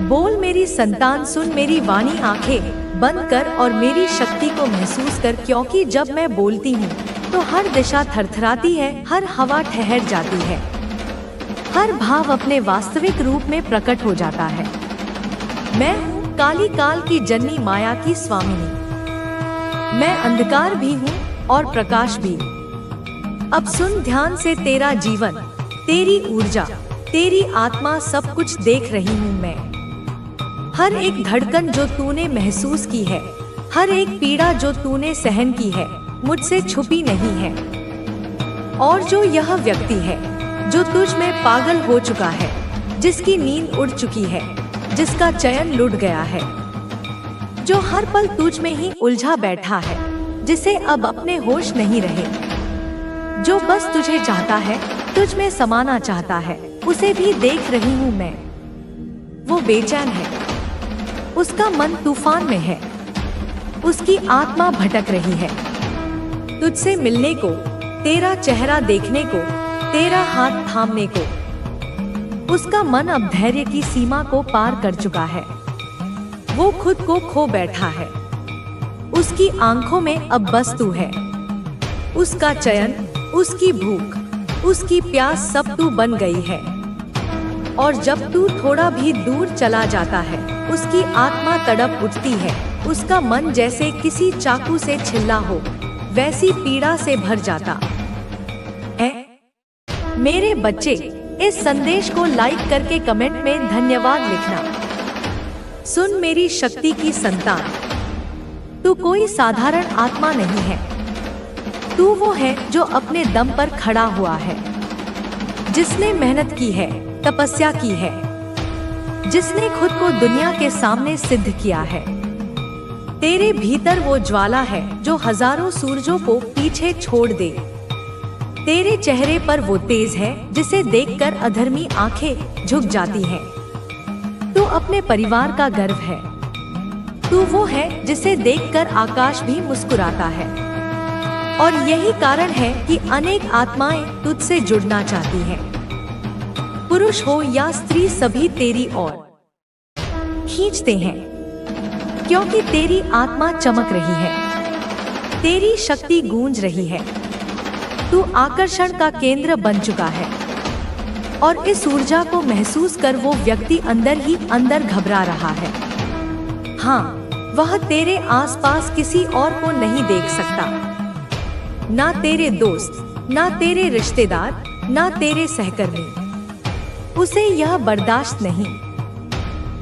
बोल मेरी संतान, सुन मेरी वाणी, आंखें बंद कर और मेरी शक्ति को महसूस कर, क्योंकि जब मैं बोलती हूँ तो हर दिशा थरथराती है, हर हवा ठहर जाती है, हर भाव अपने वास्तविक रूप में प्रकट हो जाता है। मैं हूँ काली काल की जननी, माया की स्वामिनी। मैं अंधकार भी हूँ और प्रकाश भी। अब सुन ध्यान से, तेरा जीवन, तेरी ऊर्जा, तेरी आत्मा, सब कुछ देख रही हूँ मैं। हर एक धड़कन जो तूने महसूस की है, हर एक पीड़ा जो तूने सहन की है, मुझसे छुपी नहीं है। और जो यह व्यक्ति है जो तुझ में पागल हो चुका है, जिसकी नींद उड़ चुकी है, जिसका चयन लुट गया है, जो हर पल तुझ में ही उलझा बैठा है, जिसे अब अपने होश नहीं रहे, जो बस तुझे चाहता है, तुझ में समाना चाहता है, उसे भी देख रही हूँ मैं। वो बेचैन है, उसका मन तूफान में है, उसकी आत्मा भटक रही है। तुझसे मिलने को, तेरा चेहरा देखने को, तेरा हाथ थामने को। उसका मन अब धैर्य की सीमा को पार कर चुका है। वो खुद को खो बैठा है। उसकी आंखों में अब बस तू है। उसका चयन, उसकी भूख, उसकी प्यास, सब तू बन गई है। और जब तू थोड़ा भी दूर चला जाता है, उसकी आत्मा तड़प उठती है। उसका मन जैसे किसी चाकू से छिला हो, वैसी पीड़ा से भर जाता है। मेरे बच्चे, इस संदेश को लाइक करके कमेंट में धन्यवाद लिखना। सुन मेरी शक्ति की संतान, तू कोई साधारण आत्मा नहीं है। तू वो है जो अपने दम पर खड़ा हुआ है, जिसने मेहनत की है, तपस्या की है, जिसने खुद को दुनिया के सामने सिद्ध किया है। तेरे भीतर वो ज्वाला है जो हजारों सूरजों को पीछे छोड़ दे। तेरे चेहरे पर वो तेज है जिसे देखकर अधर्मी आंखें झुक जाती हैं। तू अपने परिवार का गर्व है। तू वो है जिसे देखकर आकाश भी मुस्कुराता है। और यही कारण है कि अनेक आत्माएं तुझसे जुड़ना चाहती हैं। पुरुष हो या स्त्री, सभी तेरी ओर खींचते हैं, क्योंकि तेरी आत्मा चमक रही है, तेरी शक्ति गूंज रही है। तू आकर्षण का केंद्र बन चुका है। और इस ऊर्जा को महसूस कर वो व्यक्ति अंदर ही अंदर घबरा रहा है। हाँ, वह तेरे आसपास किसी और को नहीं देख सकता। ना तेरे दोस्त, ना तेरे रिश्तेदार, ना तेरे सहकर्मी। उसे यह बर्दाश्त नहीं।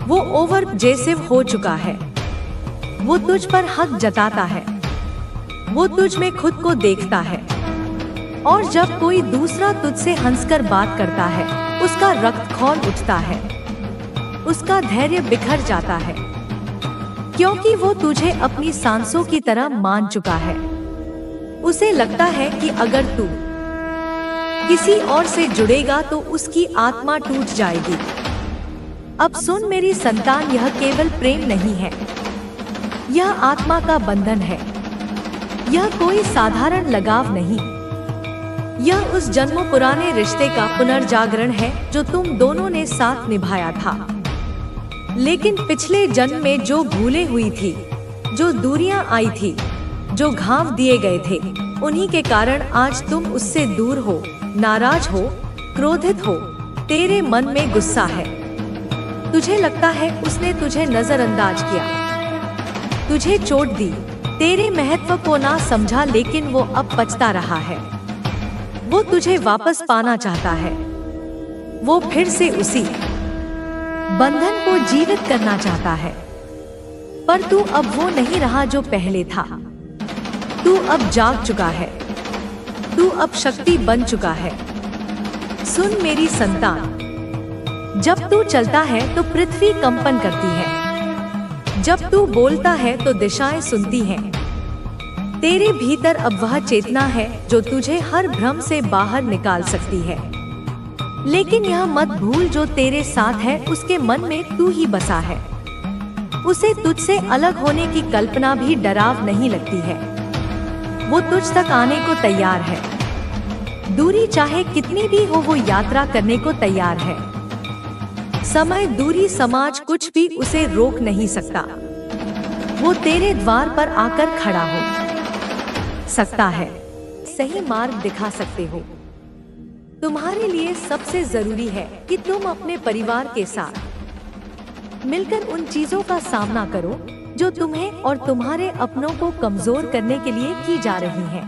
वो ओवर जेसिव हो चुका है। वो तुझ पर हक जताता है। वो तुझ में खुद को देखता है। और जब कोई दूसरा तुझसे हंसकर बात करता है, उसका रक्त खौल उठता है, उसका धैर्य बिखर जाता है, क्योंकि वो तुझे अपनी सांसों की तरह मान चुका है। उसे लगता है कि अगर तू किसी और से जुड़ेगा तो उसकी आत्मा टूट जाएगी। अब सुन मेरी संतान, यह केवल प्रेम नहीं है, यह आत्मा का बंधन है। यह कोई साधारण लगाव नहीं, यह उस जन्मों पुराने रिश्ते का पुनर्जागरण है जो तुम दोनों ने साथ निभाया था। लेकिन पिछले जन्म में जो भूले हुई थी, जो दूरियां आई थी, जो घाव दिए गए थे, उन्हीं के कारण आज तुम उससे दूर हो, नाराज हो, क्रोधित हो। तेरे मन में गुस्सा है। तुझे लगता है उसने तुझे नजरअंदाज किया, तुझे चोट दी, तेरे महत्व को ना समझा, लेकिन वो अब पछता रहा है। वो तुझे वापस पाना चाहता है। वो फिर से उसी बंधन को जीवित करना चाहता है। पर तू अब वो नहीं रहा जो पहले था। तू अब जाग चुका है। तू अब शक्ति बन चुका है। सुन मेरी संतान, जब तू चलता है तो पृथ्वी कंपन करती है। जब तू बोलता है तो दिशाएं सुनती हैं। तेरे भीतर अब वह चेतना है जो तुझे हर भ्रम से बाहर निकाल सकती है। लेकिन यह मत भूल, जो तेरे साथ है उसके मन में तू ही बसा है। उसे तुझसे अलग होने की कल्पना भी डराव नहीं लगती है। वो तुझ तक आने को तैयार है। दूरी चाहे कितनी भी हो, वो यात्रा करने को तैयार है। समय, दूरी, समाज कुछ भी उसे रोक नहीं सकता। वो तेरे द्वार पर आकर खड़ा हो सकता है, सही मार्ग दिखा सकते हो। तुम्हारे लिए सबसे जरूरी है कि तुम अपने परिवार के साथ मिलकर उन चीजों का सामना करो जो तुम्हें और तुम्हारे अपनों को कमजोर करने के लिए की जा रही हैं।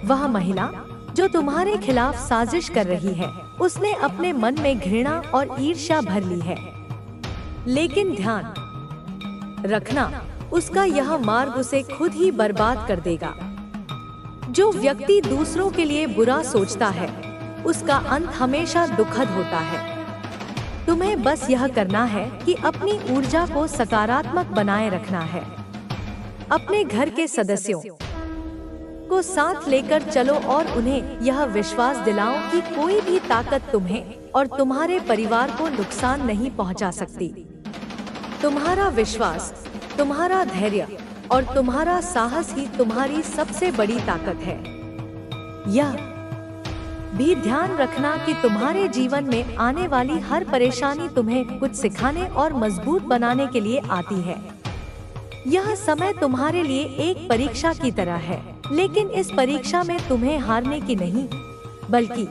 वह महिला जो तुम्हारे खिलाफ साजिश कर रही है, उसने अपने मन में घृणा और ईर्ष्या भर ली है। लेकिन ध्यान रखना, उसका यह मार्ग उसे खुद ही बर्बाद कर देगा। जो व्यक्ति दूसरों के लिए बुरा सोचता है, उसका अंत हमेशा दुखद होता है। तुम्हें बस यह करना है कि अपनी ऊर्जा को सकारात्मक बनाए रखना है। अपने घर के सदस्यों को साथ लेकर चलो और उन्हें यह विश्वास दिलाओ कि कोई भी ताकत तुम्हें और तुम्हारे परिवार को नुकसान नहीं पहुंचा सकती। तुम्हारा विश्वास, तुम्हारा धैर्य और तुम्हारा साहस ही तुम्हारी सबसे बड़ी ताकत है। यह भी ध्यान रखना कि तुम्हारे जीवन में आने वाली हर परेशानी तुम्हें कुछ सिखाने और मजबूत बनाने के लिए आती है। यह समय तुम्हारे लिए एक परीक्षा की तरह है, लेकिन इस परीक्षा में तुम्हें हारने की नहीं, बल्कि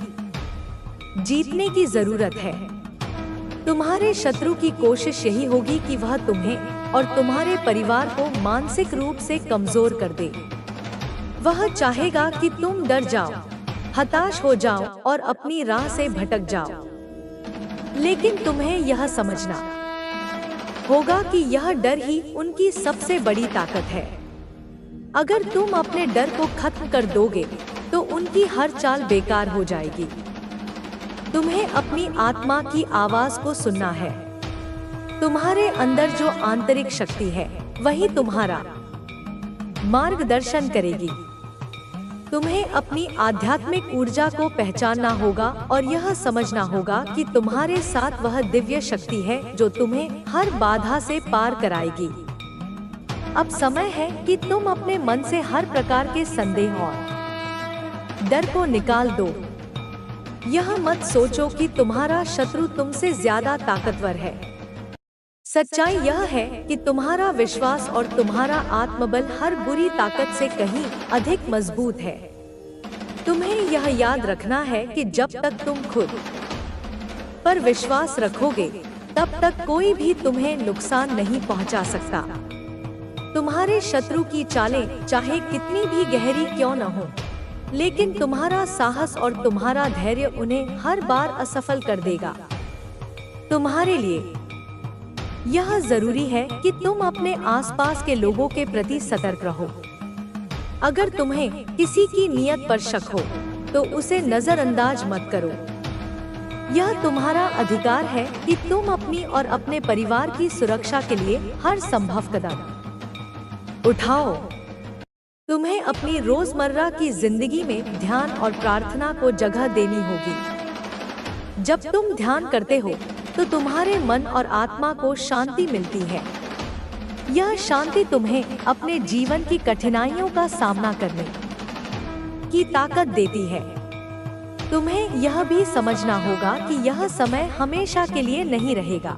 जीतने की जरूरत है। तुम्हारे शत्रु की कोशिश यही होगी कि वह तुम्हें और तुम्हारे परिवार को मानसिक रूप से कमजोर कर दे। वह चाहेगा कि तुम डर जाओ, हताश हो जाओ और अपनी राह से भटक जाओ। लेकिन तुम्हें यह समझना होगा कि यह डर ही उनकी सबसे बड़ी ताकत है। अगर तुम अपने डर को खत्म कर दोगे, तो उनकी हर चाल बेकार हो जाएगी। तुम्हें अपनी आत्मा की आवाज को सुनना है। तुम्हारे अंदर जो आंतरिक शक्ति है, वही तुम्हारा मार्गदर्शन करेगी। तुम्हें अपनी आध्यात्मिक ऊर्जा को पहचानना होगा और यह समझना होगा कि तुम्हारे साथ वह दिव्य शक्ति है जो तुम्हें हर बाधा से पार कराएगी। अब समय है कि तुम अपने मन से हर प्रकार के संदेह और डर को निकाल दो। यह मत सोचो कि तुम्हारा शत्रु तुमसे ज्यादा ताकतवर है। सच्चाई यह है कि तुम्हारा विश्वास और तुम्हारा आत्मबल हर बुरी ताकत से कहीं अधिक मजबूत है। तुम्हें यह याद रखना है कि जब तक तुम खुद पर विश्वास रखोगे, तब तक कोई भी तुम्हें नुकसान नहीं पहुंचा सकता। तुम्हारे शत्रु की चालें चाहे कितनी भी गहरी क्यों न हो, लेकिन तुम्हारा साहस और तुम्हारा धैर्य उन्हें हर बार असफल कर देगा। तुम्हारे लिए यह जरूरी है कि तुम अपने आसपास के लोगों के प्रति सतर्क रहो। अगर तुम्हें किसी की नीयत पर शक हो, तो उसे नजरअंदाज मत करो। यह तुम्हारा अधिकार है कि तुम अपनी और अपने परिवार की सुरक्षा के लिए हर संभव कदम उठाओ। तुम्हें अपनी रोजमर्रा की जिंदगी में ध्यान और प्रार्थना को जगह देनी होगी। जब तुम ध्यान करते हो, तो तुम्हारे मन और आत्मा को शांति मिलती है। यह शांति तुम्हें अपने जीवन की कठिनाइयों का सामना करने की ताकत देती है। तुम्हें यह भी समझना होगा कि यह समय हमेशा के लिए नहीं रहेगा।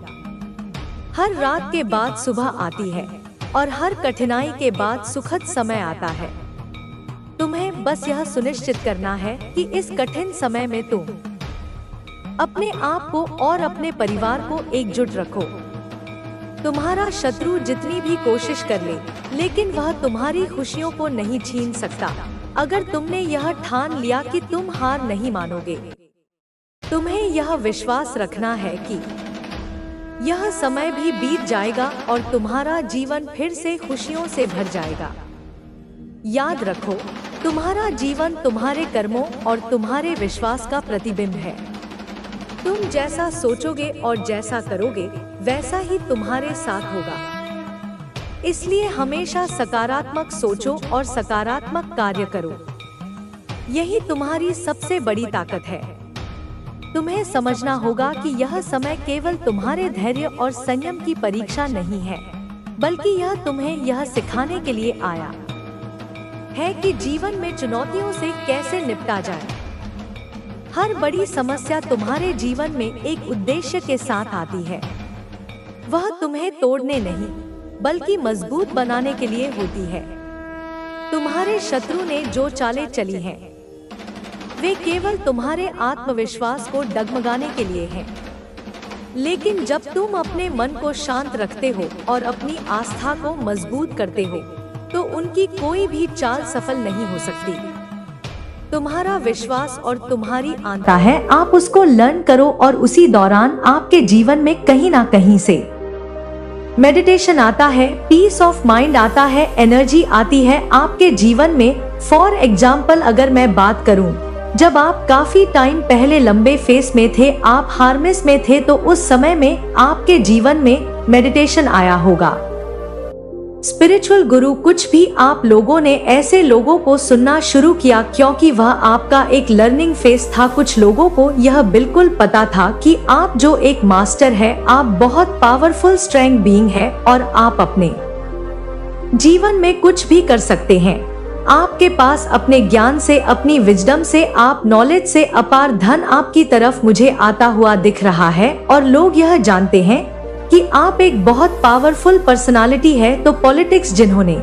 हर रात के बाद सुबह आती है और हर कठिनाई के बाद सुखद समय आता है। तुम्हें बस यह सुनिश्चित करना है कि इस कठिन समय में तुम अपने आप को और अपने परिवार को एकजुट रखो। तुम्हारा शत्रु जितनी भी कोशिश कर ले, लेकिन वह तुम्हारी खुशियों को नहीं छीन सकता, अगर तुमने यह ठान लिया कि तुम हार नहीं मानोगे। तुम्हें यह विश्वास रखना है कि यह समय भी बीत जाएगा और तुम्हारा जीवन फिर से खुशियों से भर जाएगा। याद रखो, तुम्हारा जीवन तुम्हारे कर्मों और तुम्हारे विश्वास का प्रतिबिंब है। तुम जैसा सोचोगे और जैसा करोगे, वैसा ही तुम्हारे साथ होगा। इसलिए हमेशा सकारात्मक सोचो और सकारात्मक कार्य करो। यही तुम्हारी सबसे बड़ी ताकत है। तुम्हें समझना होगा कि यह समय केवल तुम्हारे धैर्य और संयम की परीक्षा नहीं है, बल्कि यह तुम्हें यह सिखाने के लिए आया है कि जीवन में चुनौतियों से कैसे निपटा जाए। हर बड़ी समस्या तुम्हारे जीवन में एक उद्देश्य के साथ आती है। वह तुम्हें तोड़ने नहीं, बल्कि मजबूत बनाने के लिए होती है। तुम्हारे शत्रु ने जो चालें चली हैं, वे केवल तुम्हारे आत्मविश्वास को डगमगाने के लिए हैं। लेकिन जब तुम अपने मन को शांत रखते हो और अपनी आस्था को मजबूत करते हो, तो उनकी कोई भी चाल सफल नहीं हो सकती। तुम्हारा विश्वास और तुम्हारी आंता है, आप उसको लर्न करो और उसी दौरान आपके जीवन में कहीं ना कहीं से मेडिटेशन आता है, पीस ऑफ माइंड आता है, एनर्जी आती है आपके जीवन में। फॉर एग्जाम्पल अगर मैं बात करूं, जब आप काफी टाइम पहले लंबे फेस में थे, आप हार्नेस में थे, तो उस समय में आपके जीवन में मेडिटेशन आया होगा। स्पिरिचुअल गुरु कुछ भी आप लोगों ने ऐसे लोगों को सुनना शुरू किया क्योंकि वह आपका एक लर्निंग फेस था। कुछ लोगों को यह बिल्कुल पता था कि आप जो एक मास्टर है, आप बहुत पावरफुल स्ट्रेंथ बीइंग है और आप अपने जीवन में कुछ भी कर सकते हैं। आपके पास अपने ज्ञान से, अपनी विजडम से, आप नॉलेज से अपार धन आपकी तरफ मुझे आता हुआ दिख रहा है और लोग यह जानते हैं कि आप एक बहुत पावरफुल पर्सनालिटी है। तो पॉलिटिक्स जिन्होंने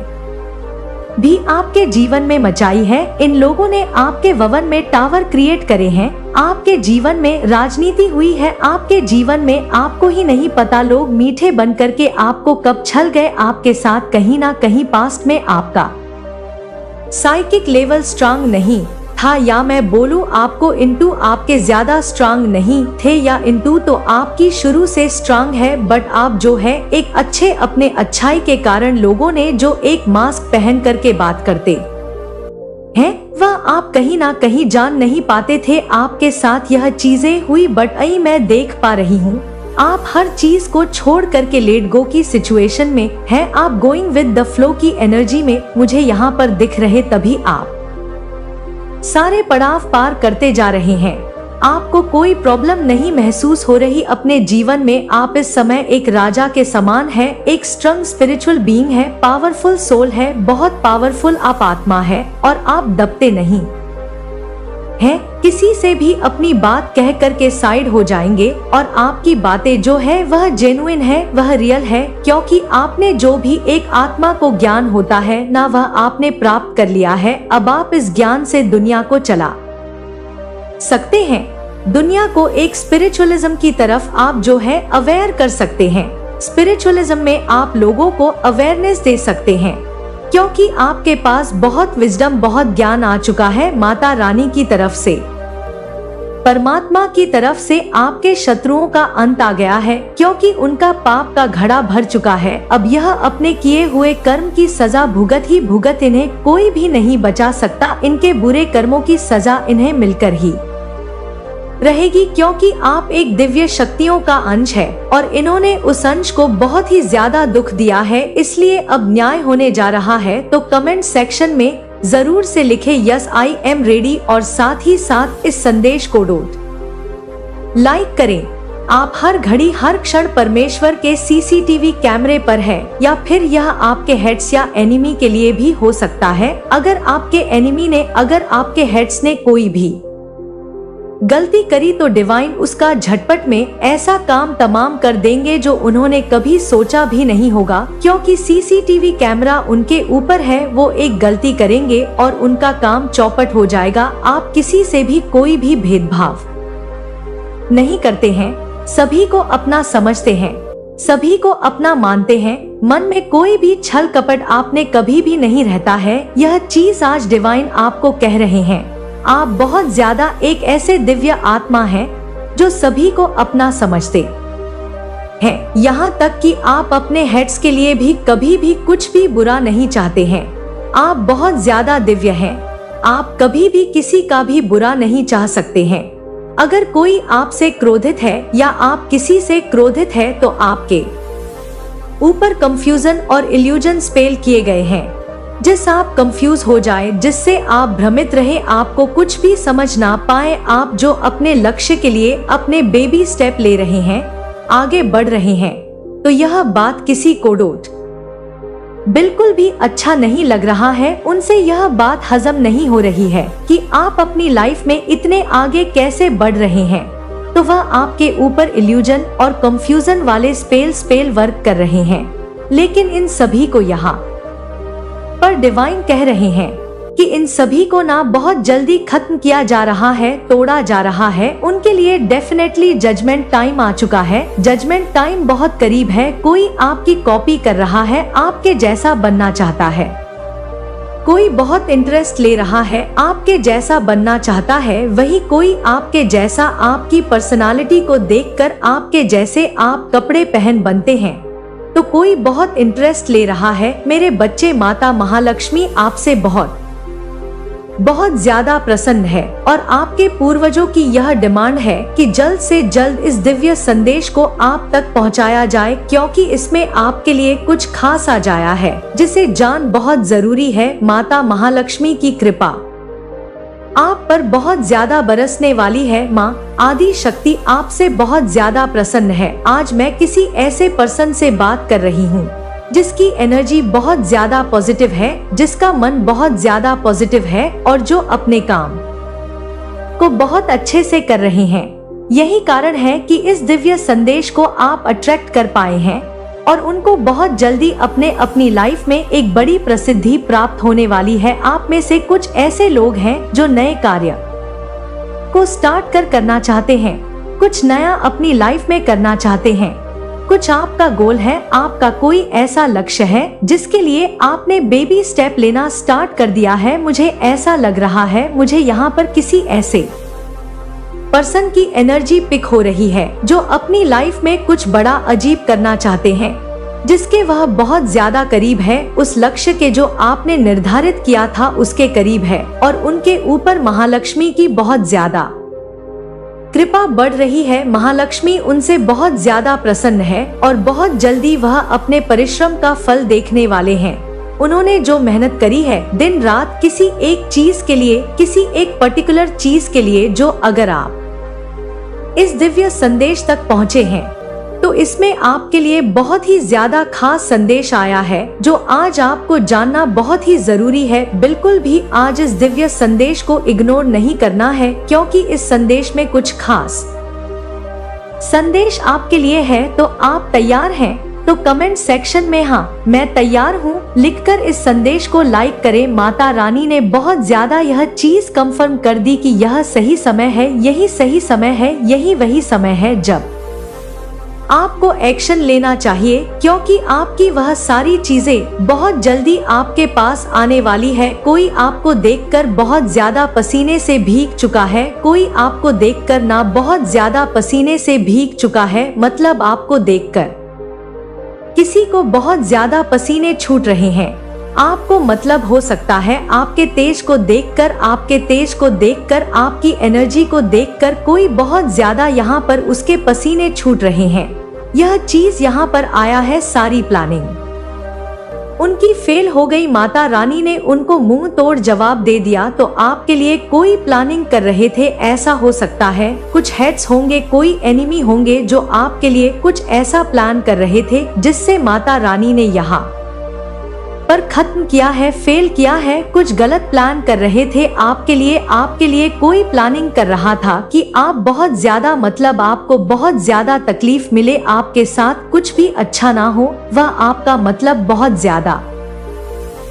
भी आपके जीवन में मचाई है, इन लोगों ने आपके भवन में टावर क्रिएट करे हैं, आपके जीवन में राजनीति हुई है, आपके जीवन में आपको ही नहीं पता लोग मीठे बन करके आपको कब छल गए आपके साथ। कहीं ना कहीं पास्ट में आपका साइकिक लेवल स्ट्रांग नहीं था, या मैं बोलूं आपको इनटू आपके ज्यादा स्ट्रांग नहीं थे, या इनटू तो आपकी शुरू से स्ट्रांग है, बट आप जो है एक अच्छे अपने अच्छाई के कारण लोगों ने जो एक मास्क पहन करके बात करते हैं, वह आप कहीं ना कहीं जान नहीं पाते थे आपके साथ यह चीजें हुई। बट आई मैं देख पा रही हूँ आप हर चीज को छोड़ करके लेट गो की सिचुएशन में हैं, आप गोइंग विद द फ्लो की एनर्जी में मुझे यहाँ पर दिख रहे, तभी आप सारे पड़ाव पार करते जा रहे हैं। आपको कोई प्रॉब्लम नहीं महसूस हो रही अपने जीवन में। आप इस समय एक राजा के समान है, एक स्ट्रॉन्ग स्पिरिचुअल बीइंग है, पावरफुल सोल है, बहुत पावरफुल आप आत्मा है और आप दबते नहीं हैं। किसी से भी अपनी बात कह करके साइड हो जाएंगे और आपकी बातें जो है वह जेन्युइन है, वह रियल है, क्योंकि आपने जो भी एक आत्मा को ज्ञान होता है ना, वह आपने प्राप्त कर लिया है। अब आप इस ज्ञान से दुनिया को चला सकते हैं, दुनिया को एक स्पिरिचुअलिज्म की तरफ आप जो है अवेयर कर सकते हैं। स्पिरिचुअलिज्म में आप लोगों को अवेयरनेस दे सकते हैं, क्योंकि आपके पास बहुत विजडम, बहुत ज्ञान आ चुका है माता रानी की तरफ से, परमात्मा की तरफ से। आपके शत्रुओं का अंत आ गया है, क्योंकि उनका पाप का घड़ा भर चुका है। अब यह अपने किए हुए कर्म की सजा भुगत ही भुगत, इन्हें कोई भी नहीं बचा सकता। इनके बुरे कर्मों की सजा इन्हें मिलकर ही रहेगी, क्योंकि आप एक दिव्य शक्तियों का अंश है और इन्होंने उस अंश को बहुत ही ज्यादा दुख दिया है, इसलिए अब न्याय होने जा रहा है। तो कमेंट सेक्शन में जरूर से लिखे यस आई एम रेडी और साथ ही साथ इस संदेश को लाइक करें। आप हर घड़ी हर क्षण परमेश्वर के सीसीटीवी कैमरे पर है, या फिर यह आपके हेड्स या एनिमी के लिए भी हो सकता है। अगर आपके एनिमी ने, अगर आपके हेड्स ने कोई भी गलती करी तो डिवाइन उसका झटपट में ऐसा काम तमाम कर देंगे जो उन्होंने कभी सोचा भी नहीं होगा, क्योंकि सीसीटीवी कैमरा उनके ऊपर है। वो एक गलती करेंगे और उनका काम चौपट हो जाएगा। आप किसी से भी कोई भी भेदभाव नहीं करते हैं, सभी को अपना समझते हैं, सभी को अपना मानते हैं। मन में कोई भी छल कपट आपने कभी भी नहीं रहता है। यह चीज आज डिवाइन आपको कह रहे हैं। आप बहुत ज्यादा एक ऐसे दिव्य आत्मा हैं जो सभी को अपना समझते हैं, यहाँ तक कि आप अपने हेड्स के लिए भी कभी भी कुछ भी बुरा नहीं चाहते हैं। आप बहुत ज्यादा दिव्य हैं, आप कभी भी किसी का भी बुरा नहीं चाह सकते हैं। अगर कोई आपसे क्रोधित है या आप किसी से क्रोधित है, तो आपके ऊपर कंफ्यूजन और इल्यूजन स्पेल किए गए हैं, जिस आप कंफ्यूज हो जाए, जिससे आप भ्रमित रहे, आपको कुछ भी समझ ना पाए। आप जो अपने लक्ष्य के लिए अपने बेबी स्टेप ले रहे हैं, आगे बढ़ रहे हैं, तो यह बात किसी को बिल्कुल भी अच्छा नहीं लग रहा है, उनसे यह बात हजम नहीं हो रही है कि आप अपनी लाइफ में इतने आगे कैसे बढ़ रहे हैं। तो वह आपके ऊपर इल्यूजन और कंफ्यूजन वाले स्पेल वर्क कर रहे हैं। लेकिन इन सभी को यहाँ पर डिवाइन कह रहे हैं कि इन सभी को ना बहुत जल्दी खत्म किया जा रहा है, तोड़ा जा रहा है। उनके लिए डेफिनेटली जजमेंट टाइम आ चुका है। जजमेंट टाइम बहुत करीब है। कोई आपकी कॉपी कर रहा है, आपके जैसा बनना चाहता है। कोई बहुत इंटरेस्ट ले रहा है, आपके जैसा बनना चाहता है। वही कोई आपके जैसा आपकी पर्सनालिटी को देखकर आपके जैसे आप कपड़े पहन बनते हैं। तो कोई बहुत इंटरेस्ट ले रहा है। मेरे बच्चे, माता महालक्ष्मी आपसे बहुत ज्यादा प्रसन्न है और आपके पूर्वजों की यह डिमांड है कि जल्द से जल्द इस दिव्य संदेश को आप तक पहुंचाया जाए, क्योंकि इसमें आपके लिए कुछ खास आ जाया है जिसे जान बहुत जरूरी है। माता महालक्ष्मी की कृपा आप पर बहुत ज्यादा बरसने वाली है। माँ आदि शक्ति आपसे बहुत ज्यादा प्रसन्न है। आज मैं किसी ऐसे पर्सन से बात कर रही हूँ जिसकी एनर्जी बहुत ज्यादा पॉजिटिव है, जिसका मन बहुत ज्यादा पॉजिटिव है और जो अपने काम को बहुत अच्छे से कर रहे हैं। यही कारण है कि इस दिव्य संदेश को आप अट्रैक्ट कर पाए हैं और उनको बहुत जल्दी अपनी लाइफ में एक बड़ी प्रसिद्धि प्राप्त होने वाली है। आप में से कुछ ऐसे लोग हैं जो नए कार्य को स्टार्ट करना चाहते हैं, कुछ नया अपनी लाइफ में करना चाहते हैं। कुछ आपका गोल है, आपका कोई ऐसा लक्ष्य है जिसके लिए आपने बेबी स्टेप लेना स्टार्ट कर दिया है। मुझे ऐसा लग रहा है, मुझे यहाँ पर किसी ऐसे पर्सन की एनर्जी पिक हो रही है जो अपनी लाइफ में कुछ बड़ा अजीब करना चाहते हैं, जिसके वह बहुत ज्यादा करीब है। उस लक्ष्य के जो आपने निर्धारित किया था उसके करीब है और उनके ऊपर महालक्ष्मी की बहुत ज्यादा कृपा बढ़ रही है। महालक्ष्मी उनसे बहुत ज्यादा प्रसन्न है और बहुत जल्दी वह अपने परिश्रम का फल देखने वाले हैं। उन्होंने जो मेहनत करी है दिन रात किसी एक चीज के लिए, किसी एक पर्टिकुलर चीज के लिए, जो अगर आप इस दिव्य संदेश तक पहुँचे हैं तो इसमें आपके लिए बहुत ही ज्यादा खास संदेश आया है जो आज आपको जानना बहुत ही जरूरी है। बिल्कुल भी आज इस दिव्य संदेश को इग्नोर नहीं करना है, क्योंकि इस संदेश में कुछ खास संदेश आपके लिए है। तो आप तैयार हैं? तो कमेंट सेक्शन में हाँ मैं तैयार हूँ लिखकर इस संदेश को लाइक करें। माता रानी ने बहुत ज्यादा यह चीज कंफर्म कर दी कि यह सही समय है, यही सही समय है, यही वही समय है जब आपको एक्शन लेना चाहिए, क्योंकि आपकी वह सारी चीजें बहुत जल्दी आपके पास आने वाली है। कोई आपको देखकर बहुत ज्यादा पसीने से भीग चुका है, कोई आपको देखकर ना बहुत ज्यादा पसीने से भीग चुका है, मतलब आपको देखकर किसी को बहुत ज्यादा पसीने छूट रहे हैं। आपको मतलब हो सकता है आपके तेज को देखकर, आपके तेज को देखकर, आपकी एनर्जी को देखकर कोई बहुत ज्यादा यहाँ पर उसके पसीने छूट रहे हैं। यह चीज यहाँ पर आया है, सारी प्लानिंग उनकी फेल हो गई। माता रानी ने उनको मुंह तोड़ जवाब दे दिया। तो आपके लिए कोई प्लानिंग कर रहे थे, ऐसा हो सकता है कुछ हेड्स होंगे, कोई एनिमी होंगे जो आपके लिए कुछ ऐसा प्लान कर रहे थे जिससे माता रानी ने यहाँ पर खत्म किया है, फेल किया है। कुछ गलत प्लान कर रहे थे आपके लिए कोई प्लानिंग कर रहा था कि आप बहुत ज्यादा, मतलब आपको बहुत ज्यादा तकलीफ मिले, आपके साथ कुछ भी अच्छा ना हो, वह आपका मतलब बहुत ज्यादा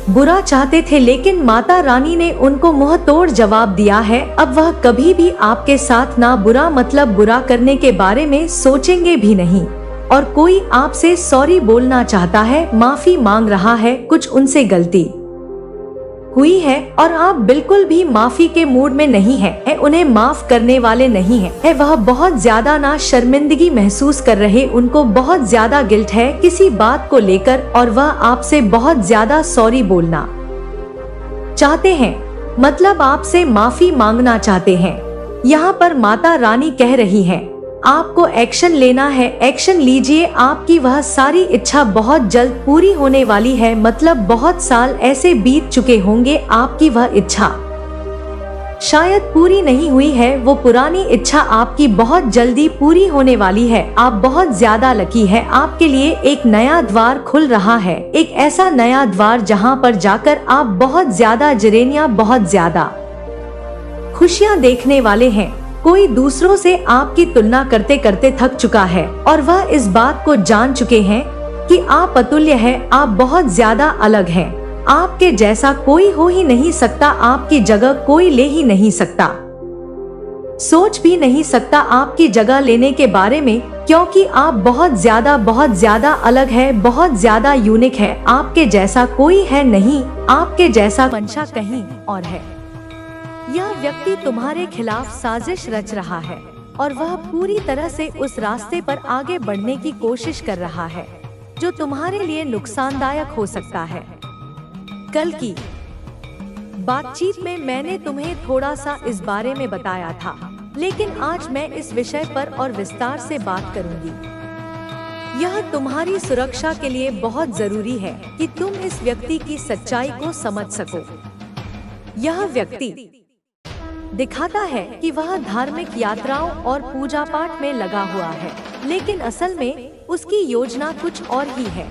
बुरा चाहते थे। लेकिन माता रानी ने उनको मुंह तोड़ जवाब दिया है, अब वह कभी भी आपके साथ ना बुरा, मतलब बुरा करने के बारे में सोचेंगे भी नहीं। और कोई आपसे सॉरी बोलना चाहता है, माफी मांग रहा है, कुछ उनसे गलती हुई है और आप बिल्कुल भी माफी के मूड में नहीं है, उन्हें माफ करने वाले नहीं है। वह बहुत ज्यादा ना शर्मिंदगी महसूस कर रहे, उनको बहुत ज्यादा गिल्ट है किसी बात को लेकर और वह आपसे बहुत ज्यादा सॉरी बोलना चाहते हैं, मतलब आपसे माफी मांगना चाहते हैं। यहाँ पर माता रानी कह रही है आपको एक्शन लेना है, एक्शन लीजिए। आपकी वह सारी इच्छा बहुत जल्द पूरी होने वाली है, मतलब बहुत साल ऐसे बीत चुके होंगे आपकी वह इच्छा शायद पूरी नहीं हुई है, वो पुरानी इच्छा आपकी बहुत जल्दी पूरी होने वाली है। आप बहुत ज्यादा लकी है, आपके लिए एक नया द्वार खुल रहा है, एक ऐसा नया द्वार जहां पर जाकर आप बहुत ज्यादा जरेनिया, बहुत ज्यादा खुशियां देखने वाले हैं। कोई दूसरों से आपकी तुलना करते करते थक चुका है और वह इस बात को जान चुके हैं कि आप अतुल्य हैं, आप बहुत ज्यादा अलग हैं। आपके जैसा कोई हो ही नहीं सकता, आपकी जगह कोई ले ही नहीं सकता, सोच भी नहीं सकता आपकी जगह लेने के बारे में, क्योंकि आप बहुत ज्यादा अलग है, बहुत ज्यादा यूनिक है। आपके जैसा कोई है नहीं, आपके जैसा मंशा कहीं और है। यह व्यक्ति तुम्हारे खिलाफ साजिश रच रहा है और वह पूरी तरह से उस रास्ते पर आगे बढ़ने की कोशिश कर रहा है जो तुम्हारे लिए नुकसानदायक हो सकता है। कल की बातचीत में मैंने तुम्हें थोड़ा सा इस बारे में बताया था, लेकिन आज मैं इस विषय पर और विस्तार से बात करूंगी। यह तुम्हारी सुरक्षा के लिए बहुत जरूरी है कि तुम इस व्यक्ति की सच्चाई को समझ सको। यह व्यक्ति दिखाता है कि वह धार्मिक यात्राओं और पूजा पाठ में लगा हुआ है, लेकिन असल में उसकी योजना कुछ और ही है।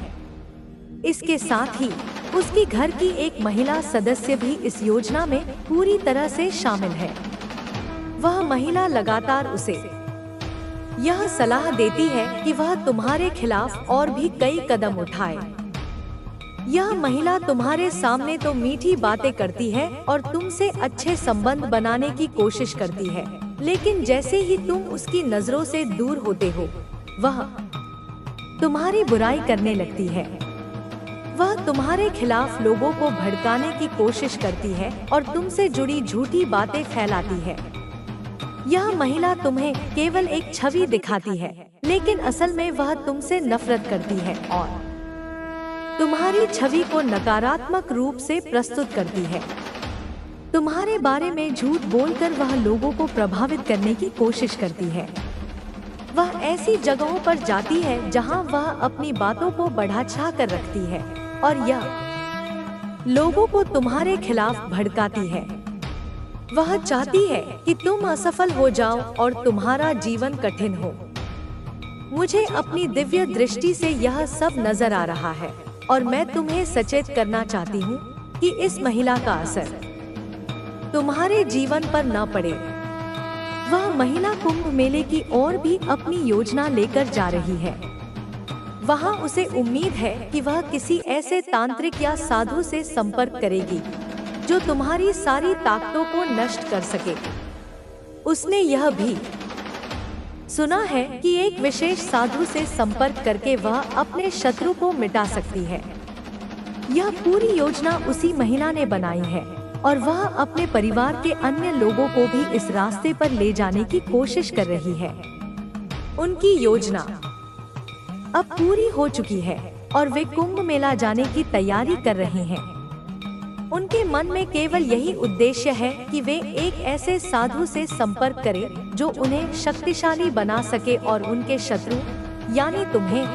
इसके साथ ही उसकी घर की एक महिला सदस्य भी इस योजना में पूरी तरह से शामिल है। वह महिला लगातार उसे यह सलाह देती है कि वह तुम्हारे खिलाफ और भी कई कदम उठाए। यह महिला तुम्हारे सामने तो मीठी बातें करती है और तुमसे अच्छे संबंध बनाने की कोशिश करती है, लेकिन जैसे ही तुम उसकी नजरों से दूर होते हो, वह तुम्हारी बुराई करने लगती है। वह तुम्हारे खिलाफ लोगों को भड़काने की कोशिश करती है और तुमसे जुड़ी झूठी बातें फैलाती है। यह महिला तुम्हें केवल एक छवि दिखाती है, लेकिन असल में वह तुमसे नफरत करती है और तुम्हारी छवि को नकारात्मक रूप से प्रस्तुत करती है। तुम्हारे बारे में झूठ बोलकर वह लोगों को प्रभावित करने की कोशिश करती है। वह ऐसी जगहों पर जाती है जहां वह अपनी बातों को बढ़ा चढ़ा कर रखती है और यह लोगों को तुम्हारे खिलाफ भड़काती है। वह चाहती है कि तुम असफल हो जाओ और तुम्हारा जीवन कठिन हो। मुझे अपनी दिव्य दृष्टि से यह सब नजर आ रहा है और मैं तुम्हें सचेत करना चाहती हूँ कि इस महिला का असर तुम्हारे जीवन पर न पड़े। वह महिला कुंभ मेले की ओर भी अपनी योजना लेकर जा रही है। वहाँ उसे उम्मीद है कि वह किसी ऐसे तांत्रिक या साधु से संपर्क करेगी जो तुम्हारी सारी ताकतों को नष्ट कर सके। उसने यह भी सुना है कि एक विशेष साधु से संपर्क करके वह अपने शत्रु को मिटा सकती है। यह पूरी योजना उसी महिला ने बनाई है और वह अपने परिवार के अन्य लोगों को भी इस रास्ते पर ले जाने की कोशिश कर रही है। उनकी योजना अब पूरी हो चुकी है और वे कुंभ मेला जाने की तैयारी कर रहे हैं। उनके मन में केवल यही उद्देश्य है कि वे एक ऐसे साधु से संपर्क करें जो उन्हें शक्तिशाली बना सके और उनके शत्रु यानी तुम्हें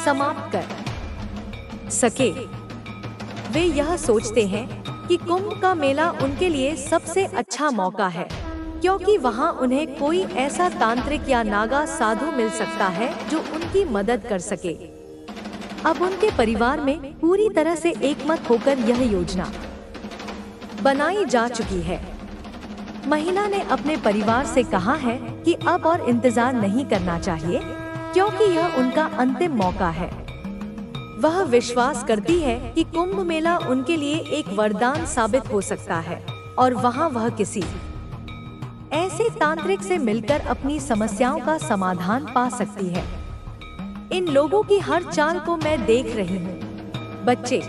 समाप्त कर सके। वे यह सोचते हैं कि कुंभ का मेला उनके लिए सबसे अच्छा मौका है, क्योंकि वहां उन्हें कोई ऐसा तांत्रिक या नागा साधु मिल सकता है जो उनकी मदद कर सके। अब उनके परिवार में पूरी तरह से एकमत होकर यह योजना बनाई जा चुकी है। महिला ने अपने परिवार से कहा है कि अब और इंतजार नहीं करना चाहिए, क्योंकि यह उनका अंतिम मौका है। वह विश्वास करती है कि कुंभ मेला उनके लिए एक वरदान साबित हो सकता है और वहां वह किसी ऐसे तांत्रिक से मिलकर अपनी समस्याओं का समाधान पा सकती है। इन लोगों की हर चाल को मैं देख रही हूँ। बच्चे,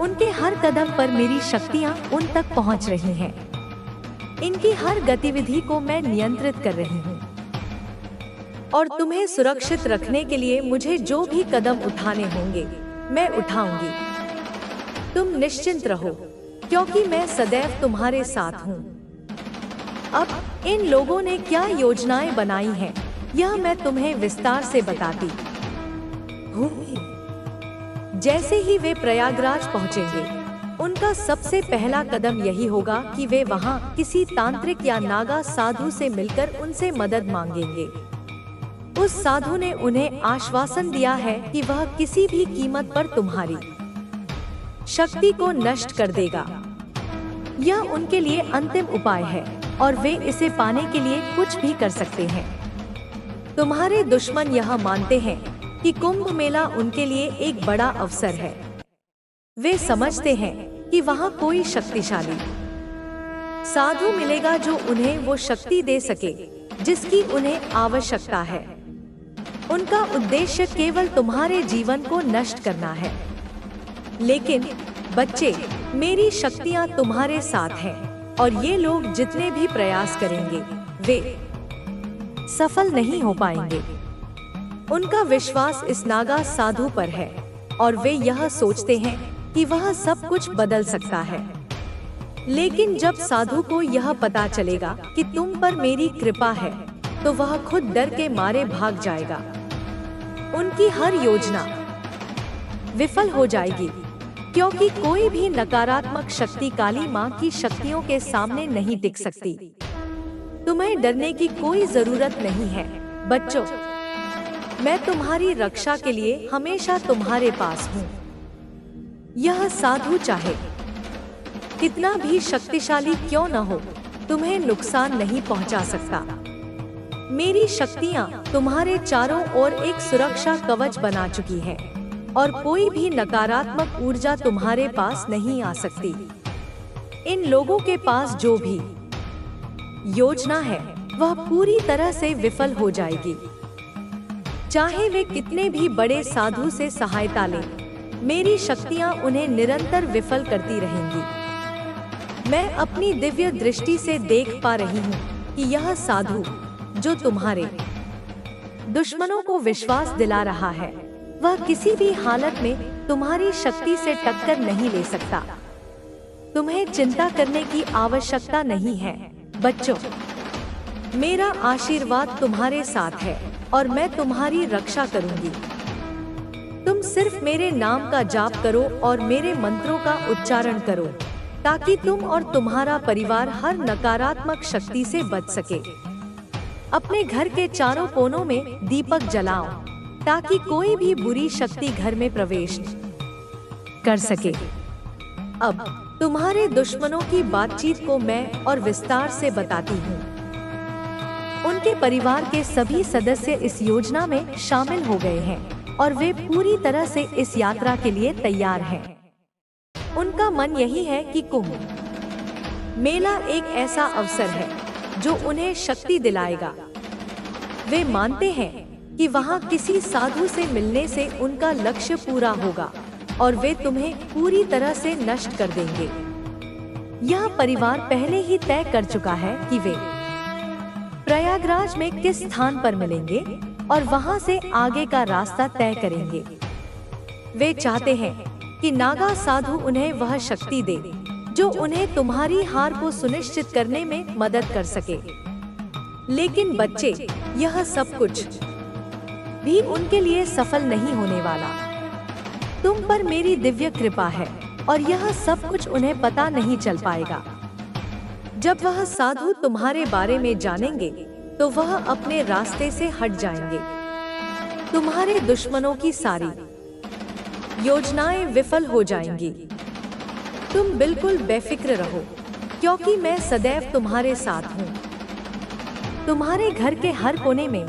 उनके हर कदम पर मेरी शक्तियाँ उन तक पहुँच रही हैं। इनकी हर गतिविधि को मैं नियंत्रित कर रही हूँ और तुम्हें सुरक्षित रखने के लिए मुझे जो भी कदम उठाने होंगे मैं उठाऊंगी। तुम निश्चिंत रहो, क्योंकि मैं सदैव तुम्हारे साथ हूँ। अब इन लोगों ने क्या योजनाएं बनाई हैं, यह मैं तुम्हें विस्तार से बताती हूँ। जैसे ही वे प्रयागराज पहुँचेंगे, उनका सबसे पहला कदम यही होगा कि वे वहां किसी तांत्रिक या नागा साधु से मिलकर उनसे मदद मांगेंगे। उस साधु ने उन्हें आश्वासन दिया है कि वह किसी भी कीमत पर तुम्हारी शक्ति को नष्ट कर देगा। यह उनके लिए अंतिम उपाय है और वे इसे पाने के लिए कुछ भी कर सकते हैं। तुम्हारे दुश्मन यह मानते हैं कि कुंभ मेला उनके लिए एक बड़ा अवसर है। वे समझते हैं कि वहाँ कोई शक्तिशाली साधु मिलेगा जो उन्हें वो शक्ति दे सके जिसकी उन्हें आवश्यकता है। उनका उद्देश्य केवल तुम्हारे जीवन को नष्ट करना है। लेकिन बच्चे, मेरी शक्तियाँ तुम्हारे साथ हैं और ये लोग जितने भी प्रयास करेंगे वे सफल नहीं हो पाएंगे। उनका विश्वास इस नागा साधु पर है और वे यह सोचते हैं कि वह सब कुछ बदल सकता है। लेकिन जब साधु को यह पता चलेगा कि तुम पर मेरी कृपा है तो वह खुद डर के मारे भाग जाएगा। उनकी हर योजना विफल हो जाएगी क्योंकि कोई भी नकारात्मक शक्ति काली माँ की शक्तियों के सामने नहीं टिक सकती। तुम्हें डरने की कोई जरूरत नहीं है बच्चों। मैं तुम्हारी रक्षा के लिए हमेशा तुम्हारे पास हूँ। यह साधु चाहे कितना भी शक्तिशाली क्यों न हो, तुम्हें नुकसान नहीं पहुँचा सकता। मेरी शक्तियाँ तुम्हारे चारों ओर एक सुरक्षा कवच बना चुकी है और कोई भी नकारात्मक ऊर्जा तुम्हारे पास नहीं आ सकती। इन लोगों के पास जो भी योजना है वह पूरी तरह से विफल हो जाएगी। चाहे वे कितने भी बड़े साधु से सहायता लें, मेरी शक्तियां उन्हें निरंतर विफल करती रहेंगी। मैं अपनी दिव्य दृष्टि से देख पा रही हूँ कि यह साधु जो तुम्हारे दुश्मनों को विश्वास दिला रहा है वह किसी भी हालत में तुम्हारी शक्ति से टक्कर नहीं ले सकता। तुम्हें चिंता करने की आवश्यकता नहीं है बच्चों। मेरा आशीर्वाद तुम्हारे साथ है और मैं तुम्हारी रक्षा करूंगी। तुम सिर्फ मेरे नाम का जाप करो और मेरे मंत्रों का उच्चारण करो ताकि तुम और तुम्हारा परिवार हर नकारात्मक शक्ति से बच सके। अपने घर के चारों कोनों में दीपक जलाओ ताकि कोई भी बुरी शक्ति घर में प्रवेश कर सके। अब तुम्हारे दुश्मनों की बातचीत को मैं और विस्तार से बताती हूँ। उनके परिवार के सभी सदस्य इस योजना में शामिल हो गए हैं और वे पूरी तरह से इस यात्रा के लिए तैयार हैं। उनका मन यही है कि कुंभ मेला एक ऐसा अवसर है जो उन्हें शक्ति दिलाएगा। वे मानते हैं कि वहाँ किसी साधु से मिलने से उनका लक्ष्य पूरा होगा और वे तुम्हें पूरी तरह से नष्ट कर देंगे। यह परिवार पहले ही तय कर चुका है कि वे प्रयागराज में किस स्थान पर मिलेंगे और वहाँ से आगे का रास्ता तय करेंगे। वे चाहते हैं कि नागा साधु उन्हें वह शक्ति दे जो उन्हें तुम्हारी हार को सुनिश्चित करने में मदद कर सके। लेकिन बच्चे, यह सब कुछ भी उनके लिए सफल नहीं होने वाला। तुम पर मेरी दिव्य कृपा है और यह सब कुछ उन्हें पता नहीं चल पाएगा। जब वह साधु तुम्हारे बारे में जानेंगे तो वह अपने रास्ते से हट जाएंगे। तुम्हारे दुश्मनों की सारी योजनाएं विफल हो जाएंगी। तुम बिल्कुल बेफिक्र रहो क्योंकि मैं सदैव तुम्हारे साथ हूँ। तुम्हारे घर के हर कोने में,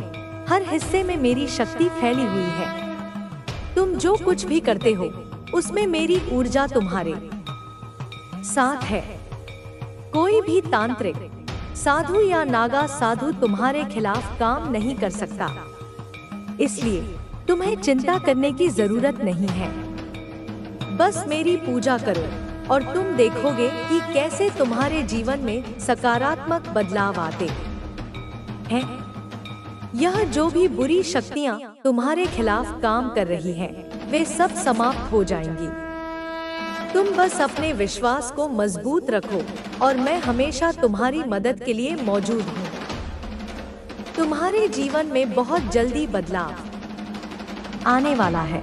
हर हिस्से में मेरी शक्ति फैली हुई है। तुम जो कुछ भी करते हो उसमें मेरी ऊर्जा तुम्हारे साथ है। कोई भी तांत्रिक साधु या नागा साधु तुम्हारे खिलाफ काम नहीं कर सकता, इसलिए तुम्हें चिंता करने की जरूरत नहीं है। बस मेरी पूजा करो और तुम देखोगे कि कैसे तुम्हारे जीवन में सकारात्मक बदलाव आते हैं। यह जो भी बुरी शक्तियाँ तुम्हारे खिलाफ काम कर रही हैं, वे सब समाप्त हो जाएंगी। तुम बस अपने विश्वास को मजबूत रखो और मैं हमेशा तुम्हारी मदद के लिए मौजूद हूँ। तुम्हारे जीवन में बहुत जल्दी बदलाव आने वाला है।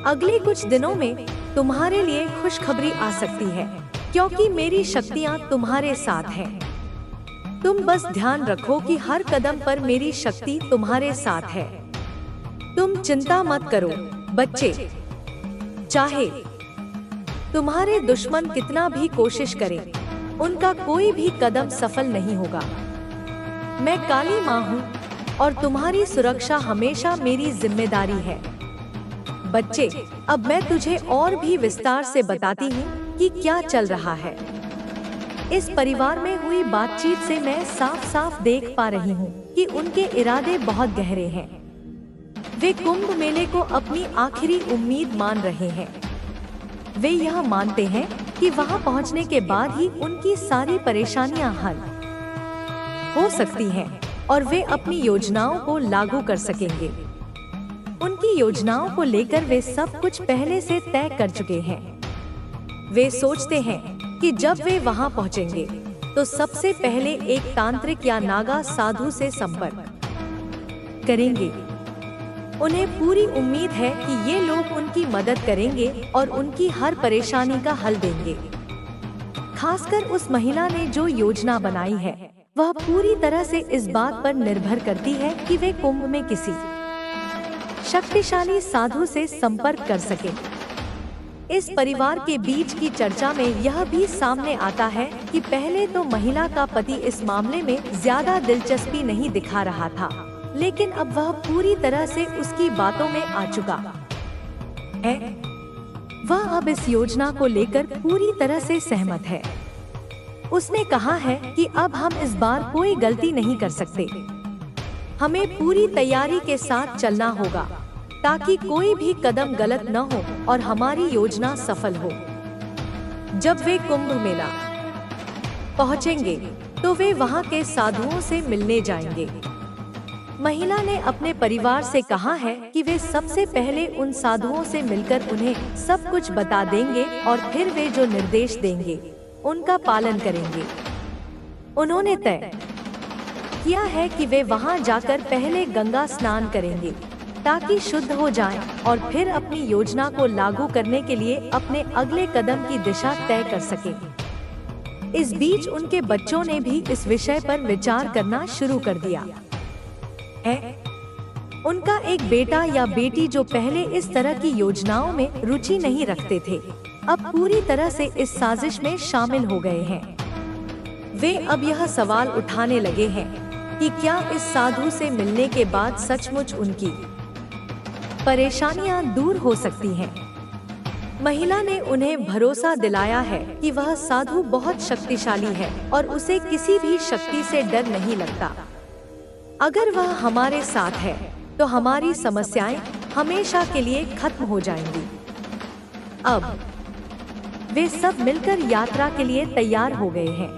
अगले कुछ दिनों में तुम्हारे लिए खुशखबरी आ सकती है, क्योंकि मेरी शक्तियाँ तुम्हारे साथ हैं। तुम बस ध्यान रखो कि हर कदम पर मेरी शक्ति तुम्हारे साथ है। तुम चिंता मत करो बच्चे, चाहे तुम्हारे दुश्मन कितना भी कोशिश करें, उनका कोई भी कदम सफल नहीं होगा। मैं काली माँ हूँ और तुम्हारी सुरक्षा हमेशा मेरी जिम्मेदारी है। बच्चे, अब मैं तुझे और भी विस्तार से बताती हूँ कि क्या चल रहा है। इस परिवार में हुई बातचीत से मैं साफ साफ देख पा रही हूँ कि उनके इरादे बहुत गहरे हैं। वे कुंभ मेले को अपनी आखिरी उम्मीद मान रहे हैं। वे यह मानते हैं कि वहां पहुंचने के बाद ही उनकी सारी परेशानियां हल हो सकती हैं और वे अपनी योजनाओं को लागू कर सकेंगे। उनकी योजनाओं को लेकर वे सब कुछ पहले से तय कर चुके हैं। वे सोचते हैं कि जब वे वहां पहुंचेंगे तो सबसे पहले एक तांत्रिक या नागा साधु से संपर्क करेंगे। उन्हें पूरी उम्मीद है कि ये लोग उनकी मदद करेंगे और उनकी हर परेशानी का हल देंगे। खासकर उस महिला ने जो योजना बनाई है, वह पूरी तरह से इस बात पर निर्भर करती है कि वे कुंभ में किसी शक्तिशाली साधु से संपर्क कर सके। इस परिवार के बीच की चर्चा में यह भी सामने आता है कि पहले तो महिला का पति इस मामले में ज्यादा दिलचस्पी नहीं दिखा रहा था, लेकिन अब वह पूरी तरह से उसकी बातों में आ चुका है। वह अब इस योजना को लेकर पूरी तरह से सहमत है। उसने कहा है कि अब हम इस बार कोई गलती नहीं कर सकते। हमें पूरी तैयारी के साथ चलना होगा ताकि कोई भी कदम गलत न हो और हमारी योजना सफल हो। जब वे कुंभ मेला पहुंचेंगे तो वे वहां के साधुओं से मिलने जाएंगे। महिला ने अपने परिवार से कहा है कि वे सबसे पहले उन साधुओं से मिलकर उन्हें सब कुछ बता देंगे और फिर वे जो निर्देश देंगे उनका पालन करेंगे। उन्होंने तय किया है कि वे वहां जाकर पहले गंगा स्नान करेंगे ताकि शुद्ध हो जाएं और फिर अपनी योजना को लागू करने के लिए अपने अगले कदम की दिशा तय कर सकें। इस बीच उनके बच्चों ने भी इस विषय पर विचार करना शुरू कर दिया है। उनका एक बेटा या बेटी जो पहले इस तरह की योजनाओं में रुचि नहीं रखते थे, अब पूरी तरह से इस साजिश में शामिल हो गए हैं। वे अब यह सवाल उठाने लगे हैं कि क्या इस साधु से मिलने के बाद सचमुच उनकी परेशानियां दूर हो सकती हैं। महिला ने उन्हें भरोसा दिलाया है कि वह साधु बहुत शक्तिशाली है और उसे किसी भी शक्ति से डर नहीं लगता। अगर वह हमारे साथ है तो हमारी समस्याएं हमेशा के लिए खत्म हो जाएंगी। अब वे सब मिलकर यात्रा के लिए तैयार हो गए हैं।